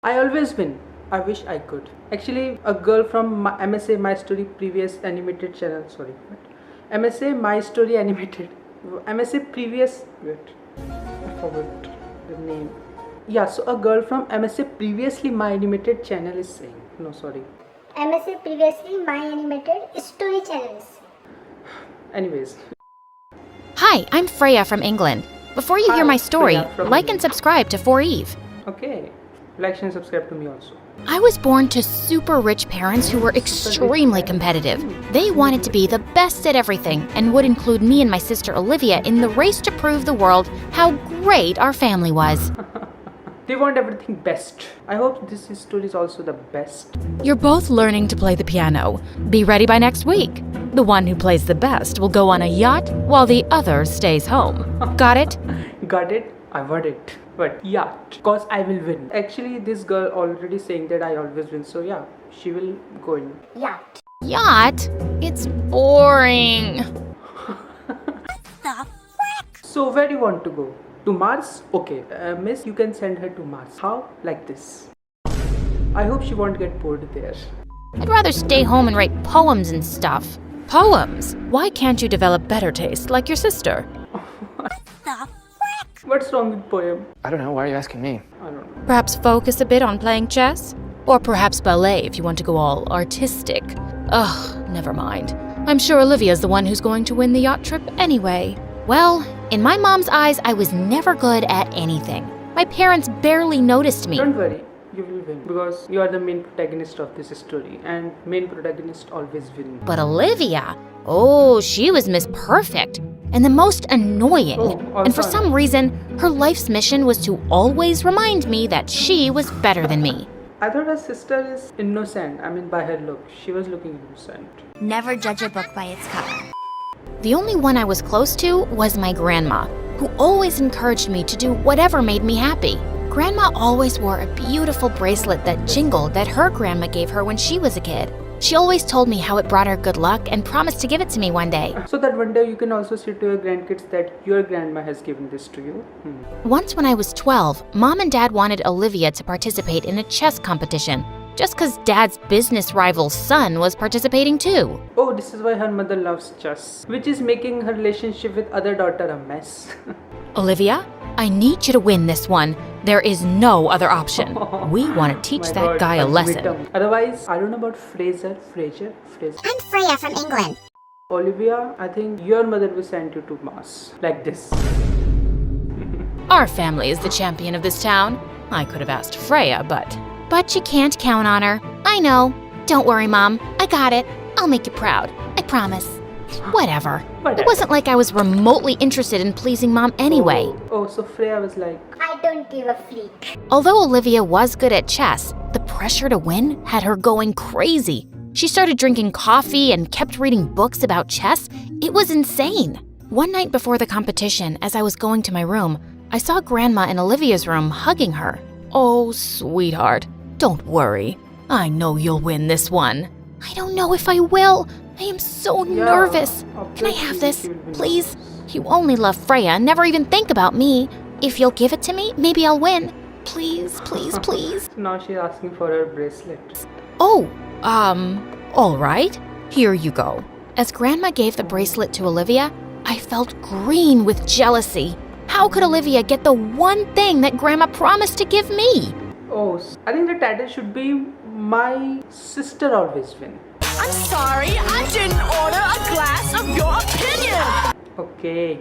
I always win. I wish I could. Actually, a girl from MSA My Story previous animated channel. Sorry, what? MSA My Story animated. MSA previous. Wait, I forgot the name. Yeah, so a girl from MSA previously My Animated channel is saying. No, sorry. MSA previously My Animated Story channels. Anyways. Hi, I'm Freya from England. Before you hear my story, like and subscribe to For Eve. Okay, like and subscribe to me also. I was born to super rich parents who were extremely competitive. They wanted to be the best at everything and would include me and my sister Olivia in the race to prove the world how great our family was. They want everything best. I hope this story is also the best. You're both learning to play the piano. Be ready by next week. The one who plays the best will go on a yacht while the other stays home. Got it? Got it? I want it. But yacht. Cause I will win. Actually, this girl already saying that I always win. So yeah, she will go in. Yacht. Yacht? It's boring. So where do you want to go? To Mars? Okay, miss, you can send her to Mars. How? Like this. I hope she won't get bored there. I'd rather stay home and write poems and stuff. Poems? Why can't you develop better taste like your sister? What's wrong with poem? I don't know. Why are you asking me? I don't know. Perhaps focus a bit on playing chess? Or perhaps ballet if you want to go all artistic. Ugh, never mind. I'm sure Olivia's the one who's going to win the yacht trip anyway. Well, in my mom's eyes, I was never good at anything. My parents barely noticed me. Don't worry, you will win because you are the main protagonist of this story and main protagonist always win. But Olivia, oh, she was Miss Perfect and the most annoying. And for some reason, her life's mission was to always remind me that she was better than me. I thought her sister is innocent. I mean, by her look, she was looking innocent. Never judge a book by its cover. The only one I was close to was my grandma, who always encouraged me to do whatever made me happy. Grandma always wore a beautiful bracelet that jingled that her grandma gave her when she was a kid. She always told me how it brought her good luck and promised to give it to me one day. So that one day you can also say to your grandkids that your grandma has given this to you. Once when I was 12, Mom and Dad wanted Olivia to participate in a chess competition, just because Dad's business rival's son was participating too. Oh, this is why her mother loves chess, which is making her relationship with other daughter a mess. Olivia, I need you to win this one. There is no other option. We want to teach that guy a lesson. Otherwise, I don't know about Fraser. I'm Freya from England. Olivia, I think your mother will send you to Mars. Like this. Our family is the champion of this town. I could have asked Freya, but you can't count on her. I know. Don't worry, Mom. I got it. I'll make you proud. I promise. Whatever. It wasn't like I was remotely interested in pleasing Mom anyway. Oh, so Freya was like... I don't give a fleek. Although Olivia was good at chess, the pressure to win had her going crazy. She started drinking coffee and kept reading books about chess. It was insane. One night before the competition, as I was going to my room, I saw Grandma in Olivia's room hugging her. Oh, sweetheart, don't worry. I know you'll win this one. I don't know if I will. I am so nervous. Can I have this, please? You only love Freya and never even think about me. If you'll give it to me, maybe I'll win. Please, please, please. Now she's asking for her bracelet. Oh, all right. Here you go. As Grandma gave the bracelet to Olivia, I felt green with jealousy. How could Olivia get the one thing that Grandma promised to give me? Oh, I think the title should be My Sister Always Win. I'm sorry, I didn't order a glass of your opinion! Okay.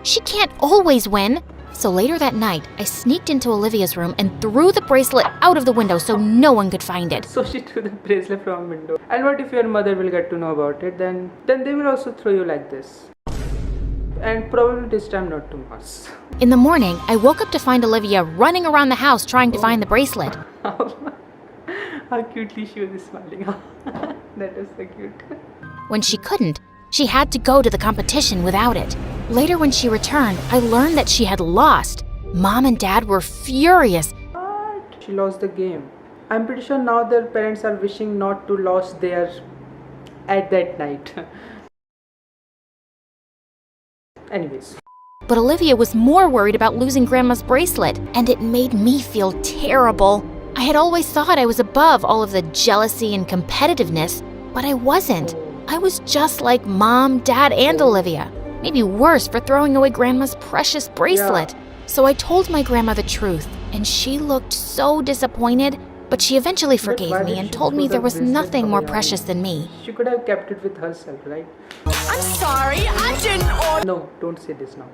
She can't always win. So later that night, I sneaked into Olivia's room and threw the bracelet out of the window so no one could find it. So she threw the bracelet from a window. And what if your mother will get to know about it? Then they will also throw you like this. And probably this time not to Mars. In the morning, I woke up to find Olivia running around the house trying to find the bracelet. How cutely she was smiling. That was so cute. When she couldn't, she had to go to the competition without it. Later when she returned, I learned that she had lost. Mom and Dad were furious. What? She lost the game. I'm pretty sure now their parents are wishing not to lose their at that night. Anyways. But Olivia was more worried about losing Grandma's bracelet, and it made me feel terrible. I had always thought I was above all of the jealousy and competitiveness, but I wasn't. I was just like Mom, Dad, and Olivia. Maybe worse for throwing away Grandma's precious bracelet. So I told my grandma the truth, and she looked so disappointed, but she eventually forgave me and told me there was nothing more precious than me. She could have kept it with herself, right? I'm sorry, I didn't order. No, don't say this now.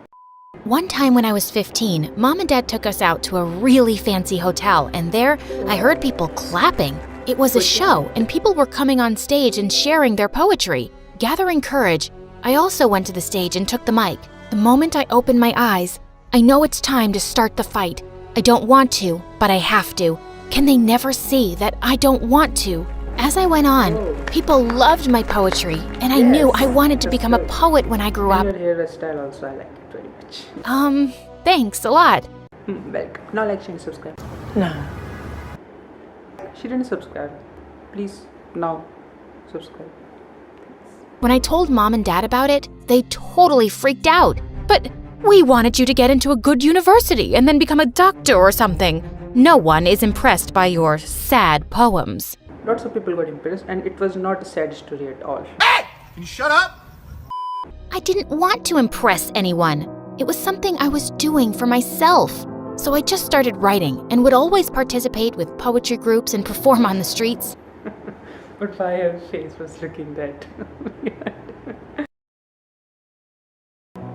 One time when I was 15, Mom and Dad took us out to a really fancy hotel, and there I heard people clapping. It was a show, and people were coming on stage and sharing their poetry. Gathering courage, I also went to the stage and took the mic. The moment I opened my eyes, I know it's time to start the fight. I don't want to, but I have to. Can they never see that I don't want to? As I went on, people loved my poetry, and I knew I wanted to become a poet when I grew up. And your hairstyle also, I like it very much. Thanks a lot. Welcome. Now like, share, and subscribe. No. She didn't subscribe. Please, now, subscribe. When I told Mom and Dad about it, they totally freaked out. But we wanted you to get into a good university and then become a doctor or something. No one is impressed by your sad poems. Lots of people got impressed, and it was not a sad story at all. Hey! Can you shut up? I didn't want to impress anyone. It was something I was doing for myself. So I just started writing and would always participate with poetry groups and perform on the streets. But why her face was looking that?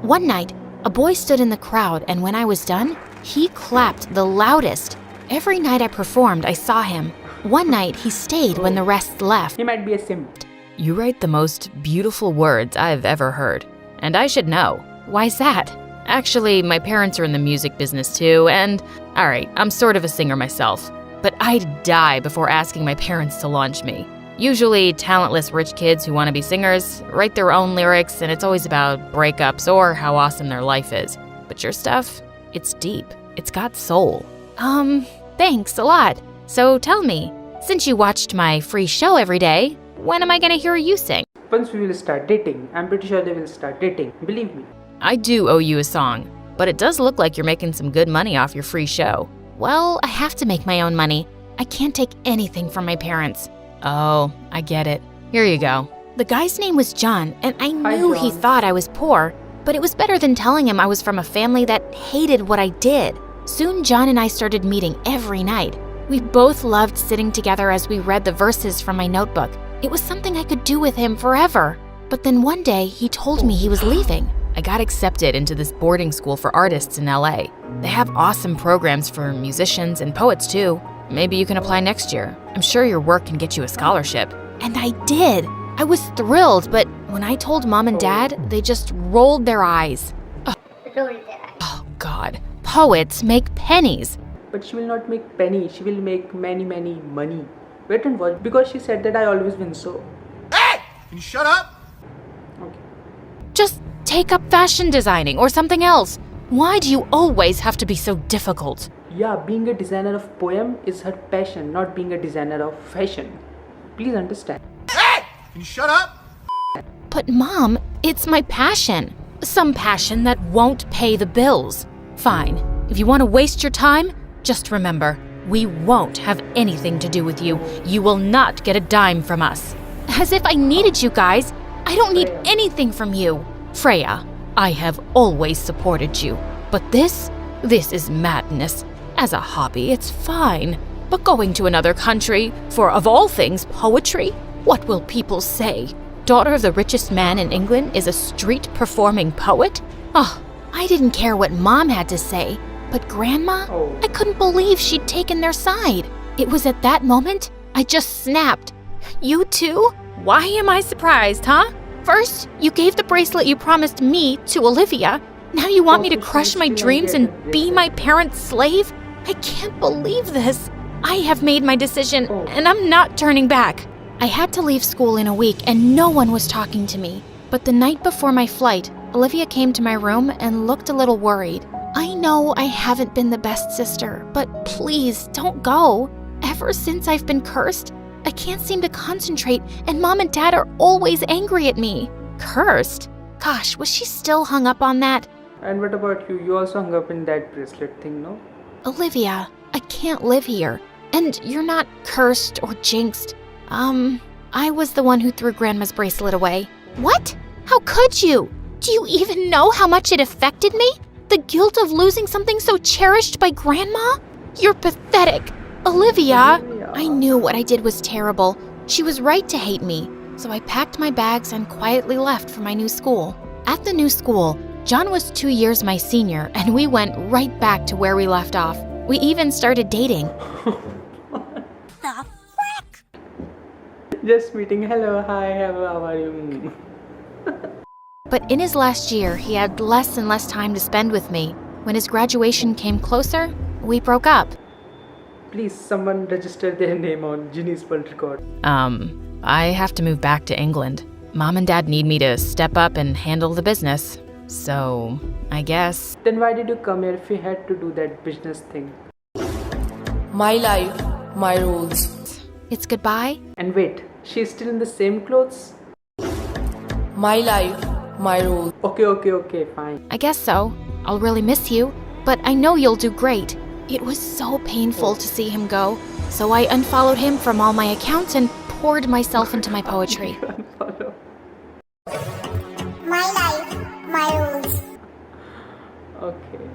One night, a boy stood in the crowd, and when I was done, he clapped the loudest. Every night I performed, I saw him. One night, he stayed when the rest left. He might be a simp. You write the most beautiful words I've ever heard. And I should know. Why's that? Actually, my parents are in the music business too, and alright, I'm sort of a singer myself. But I'd die before asking my parents to launch me. Usually, talentless rich kids who want to be singers write their own lyrics, and it's always about breakups or how awesome their life is. But your stuff, it's deep. It's got soul. Thanks a lot. So tell me, since you watched my free show every day, when am I gonna hear you sing? Once we will start dating, I'm pretty sure they will start dating. Believe me. I do owe you a song, but it does look like you're making some good money off your free show. Well, I have to make my own money. I can't take anything from my parents. Oh, I get it. Here you go. The guy's name was John, and I knew he John. thought I was poor, but it was better than telling him I was from a family that hated what I did. Soon, John and I started meeting every night. We both loved sitting together as we read the verses from my notebook. It was something I could do with him forever. But then one day, he told me he was leaving. I got accepted into this boarding school for artists in LA. They have awesome programs for musicians and poets too. Maybe you can apply next year. I'm sure your work can get you a scholarship. And I did. I was thrilled, but when I told Mom and Dad, they just rolled their eyes. Oh, God. Poets make pennies. But she will not make penny. She will make many money. Wait and watch. Because she said that I always win so. Hey! Can you shut up? Okay. Just take up fashion designing or something else. Why do you always have to be so difficult? Yeah, being a designer of poem is her passion, not being a designer of fashion. Please understand. Hey! Can you shut up? But Mom, it's my passion. Some passion that won't pay the bills. Fine. If you want to waste your time, just remember, we won't have anything to do with you. You will not get a dime from us. As if I needed you guys. I don't need anything from you. Freya, I have always supported you. But this is madness. As a hobby, it's fine. But going to another country for, of all things, poetry? What will people say? Daughter of the richest man in England is a street-performing poet? Oh, I didn't care what Mom had to say. But Grandma? I couldn't believe she'd taken their side. It was at that moment I just snapped. You too? Why am I surprised, huh? First, you gave the bracelet you promised me to Olivia. Now you want me to crush my dreams and be my parents' slave? I can't believe this. I have made my decision, and I'm not turning back. I had to leave school in a week, and no one was talking to me. But the night before my flight, Olivia came to my room and looked a little worried. I know I haven't been the best sister, but please don't go. Ever since I've been cursed, I can't seem to concentrate, and Mom and Dad are always angry at me. Cursed? Gosh, was she still hung up on that? And what about you? You also hung up in that bracelet thing, no? Olivia, I can't live here. And you're not cursed or jinxed. I was the one who threw Grandma's bracelet away. What? How could you? Do you even know how much it affected me? The guilt of losing something so cherished by Grandma? You're pathetic. Olivia, I knew what I did was terrible. She was right to hate me. So I packed my bags and quietly left for my new school. At the new school, John was 2 years my senior, and we went right back to where we left off. We even started dating. Just meeting. Hello, hi, how are you? But in his last year, he had less and less time to spend with me. When his graduation came closer, we broke up. Please, someone register their name on Ginny's World Record. I have to move back to England. Mom and Dad need me to step up and handle the business. So, I guess... Then why did you come here if you had to do that business thing? My life, my rules. It's goodbye? And wait, she's still in the same clothes? My life, my rules. Okay, fine. I guess so. I'll really miss you, but I know you'll do great. It was so painful to see him go, so I unfollowed him from all my accounts and poured myself into my poetry. My life, my rules. Okay.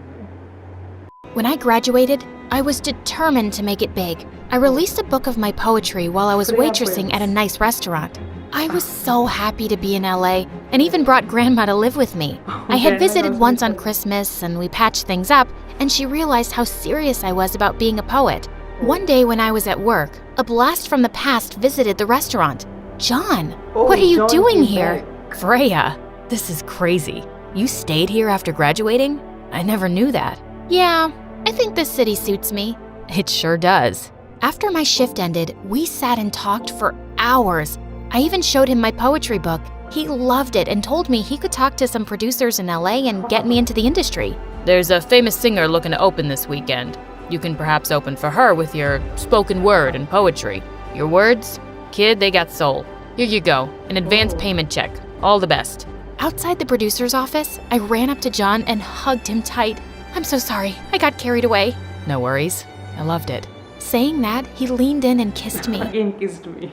When I graduated, I was determined to make it big. I released a book of my poetry while I was waitressing at a nice restaurant. I was so happy to be in LA and even brought Grandma to live with me. I had visited once on Christmas and we patched things up, and she realized how serious I was about being a poet. One day when I was at work, a blast from the past visited the restaurant. John, what are you John doing came here? back. Freya, this is crazy. You stayed here after graduating? I never knew that. Yeah, I think this city suits me. It sure does. After my shift ended, we sat and talked for hours. I even showed him my poetry book. He loved it and told me he could talk to some producers in LA and get me into the industry. There's a famous singer looking to open this weekend. You can perhaps open for her with your spoken word and poetry. Your words? Kid, they got soul. Here you go, an advance payment check. All the best. Outside the producer's office, I ran up to John and hugged him tight. I'm so sorry, I got carried away. No worries, I loved it. Saying that, he leaned in and kissed me. Again kissed me.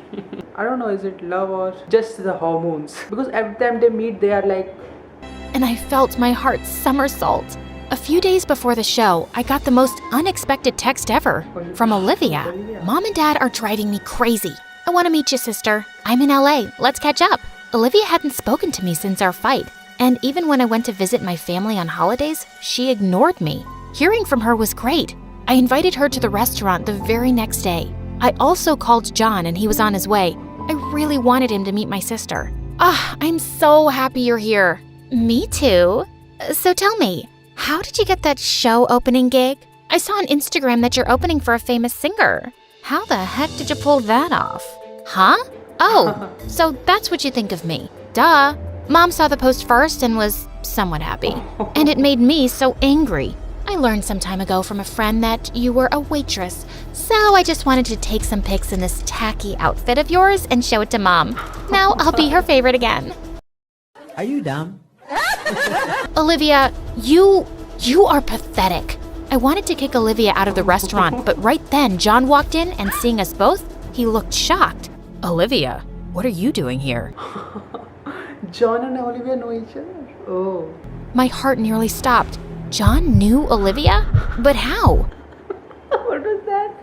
I don't know, is it love or just the hormones? Because every time they meet, they are like... And I felt my heart somersault. A few days before the show, I got the most unexpected text ever from Olivia. Mom and Dad are driving me crazy. I want to meet you, sister. I'm in LA. Let's catch up. Olivia hadn't spoken to me since our fight. And even when I went to visit my family on holidays, she ignored me. Hearing from her was great. I invited her to the restaurant the very next day. I also called John and he was on his way. I really wanted him to meet my sister. I'm so happy you're here. Me too. So tell me, how did you get that show opening gig? I saw on Instagram that you're opening for a famous singer. How the heck did you pull that off? Huh? Oh, so that's what you think of me. Duh. Mom saw the post first and was somewhat happy. And it made me so angry. I learned some time ago from a friend that you were a waitress, so I just wanted to take some pics in this tacky outfit of yours and show it to Mom. Now I'll be her favorite again. Are you dumb? Olivia, you are pathetic. I wanted to kick Olivia out of the restaurant, but right then John walked in and seeing us both, he looked shocked. Olivia, what are you doing here? John and Olivia know each other? Oh. My heart nearly stopped. John knew Olivia? But how? What was that?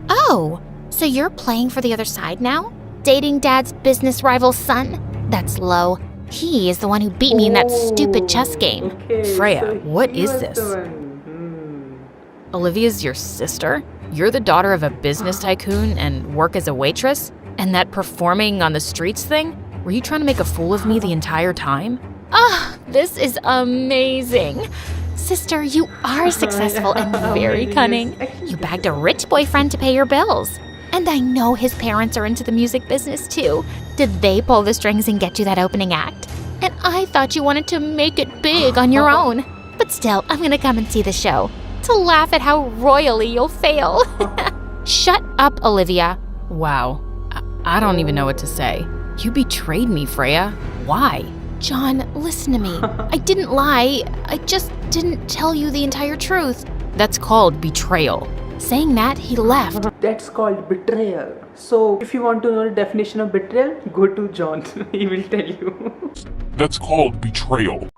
Oh, so you're playing for the other side now? Dating Dad's business rival's son? That's low. He is the one who beat me in that stupid chess game. Okay, Freya, so what he is was this? the one. Olivia's your sister? You're the daughter of a business tycoon and work as a waitress? And that performing on the streets thing? Were you trying to make a fool of me the entire time? This is amazing. Sister, you are successful and very cunning. You bagged a rich boyfriend to pay your bills. And I know his parents are into the music business too. Did they pull the strings and get you that opening act? And I thought you wanted to make it big on your own. But still, I'm gonna come and see the show to laugh at how royally you'll fail. Shut up, Olivia. Wow, I don't even know what to say. You betrayed me, Freya. Why? John, listen to me. I didn't lie. I just didn't tell you the entire truth. That's called betrayal. Saying that, he left. That's called betrayal. So, if you want to know the definition of betrayal, go to John. He will tell you. That's called betrayal.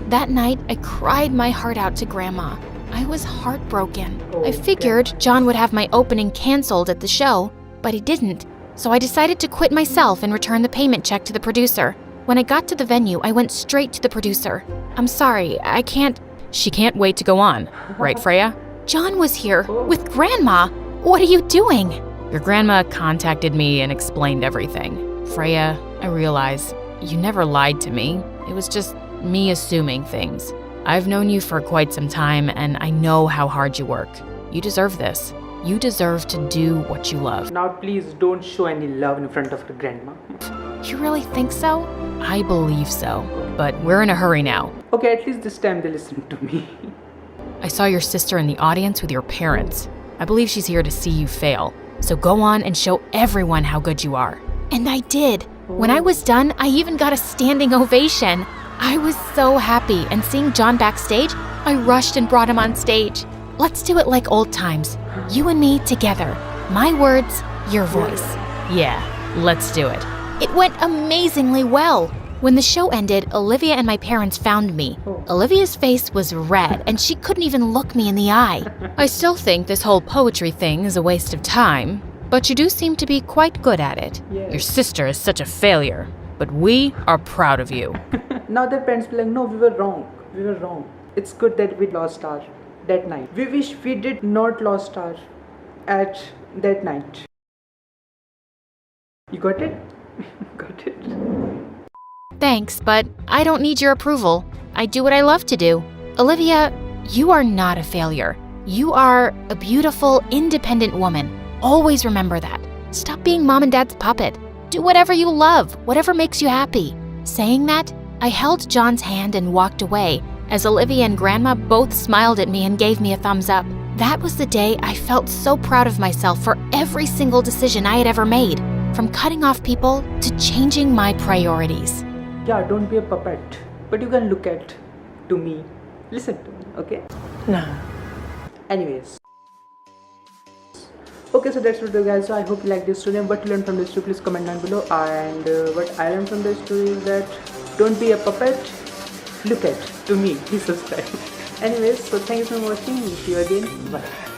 That night, I cried my heart out to Grandma. I was heartbroken. Oh, I figured Grandma. John would have my opening canceled at the show, but he didn't. So I decided to quit myself and return the payment check to the producer. When I got to the venue, I went straight to the producer. I'm sorry, I can't. She can't wait to go on. Right, Freya? John was here with Grandma. What are you doing? Your grandma contacted me and explained everything. Freya, I realize you never lied to me. It was just me assuming things. I've known you for quite some time, and I know how hard you work. You deserve this. You deserve to do what you love. Now, please don't show any love in front of your grandma. You really think so? I believe so, but we're in a hurry now. Okay, at least this time they listen to me. I saw your sister in the audience with your parents. I believe she's here to see you fail. So go on and show everyone how good you are. And I did. When I was done, I even got a standing ovation. I was so happy, and seeing John backstage, I rushed and brought him on stage. Let's do it like old times. You and me together. My words, your voice. Yeah, let's do it. It went amazingly well. When the show ended, Olivia and my parents found me. Olivia's face was red, and she couldn't even look me in the eye. I still think this whole poetry thing is a waste of time, but you do seem to be quite good at it. Yes. Your sister is such a failure, but we are proud of you. Now their parents be like, no, we were wrong. We were wrong. It's good that we lost our that night. We wish we did not lost our at that night. You got it? Got it. Thanks, but I don't need your approval. I do what I love to do. Olivia, you are not a failure. You are a beautiful, independent woman. Always remember that. Stop being mom and dad's puppet. Do whatever you love, whatever makes you happy. Saying that, I held John's hand and walked away as Olivia and Grandma both smiled at me and gave me a thumbs up. That was the day I felt so proud of myself for every single decision I had ever made, from cutting off people to changing my priorities. Yeah, don't be a puppet. But you can look at to me. Listen to me, okay? No. Anyways. Okay, so that's what guys. So I hope you like this story and what you learned from this story. Please comment down below. And what I learned from this story is that don't be a puppet. Look at to me. Please subscribe. Anyways, so thank you for watching. See you again. Bye.